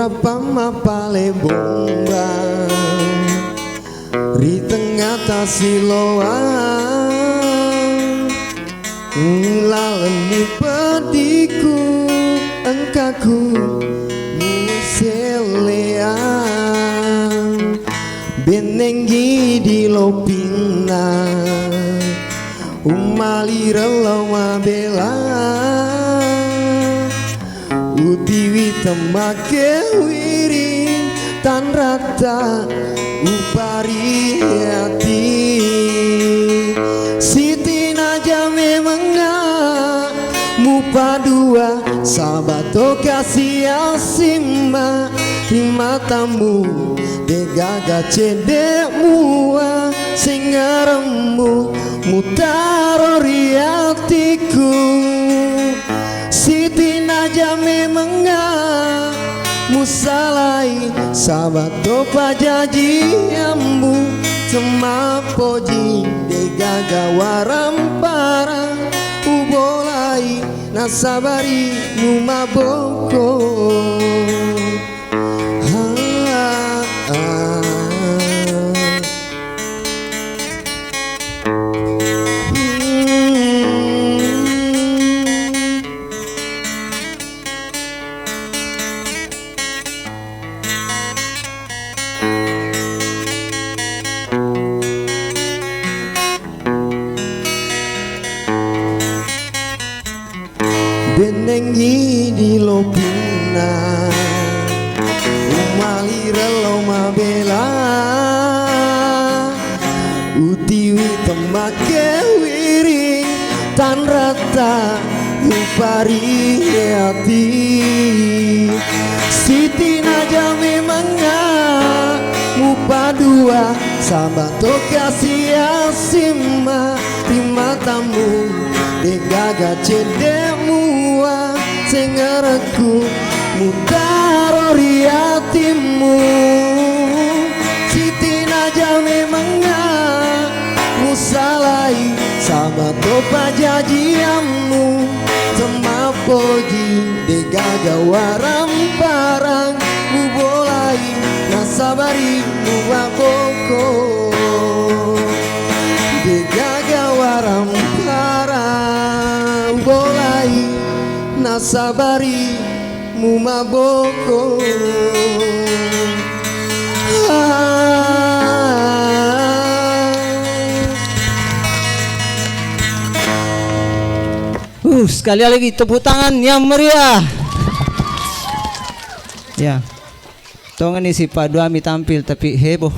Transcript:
Urapa mapale bomba di tengah tasiloan laleni pediku engkaku muselean benenggi di lopina umali relama bela utiwi temake wiring tan rata upari hati Siti Najame menga mupa dua sabato kasih asima di matamu degaga cedek mua singaremu mutarori hatiku Siti Najame menga musalai sabato pajaji ambu semapoji degaga warampara ubolai nasabari mumaboko benengi di lopina umali reloma bela utiwi temake wiring tan rata upari hati Siti Najame menga mupa dua sabato kasih asima di matamu degaga cedemu sengareku mutarori hatimu Siti Najame menga musalai sabato pajajiamu semapoji degaga waramparang ubolai nasabari mubaboko degaga waramparang ubolai nasabari mumaboko sekali lagi tepuk tangan yang meriah. Ya, tongan isi Pak Duami tampil tapi heboh.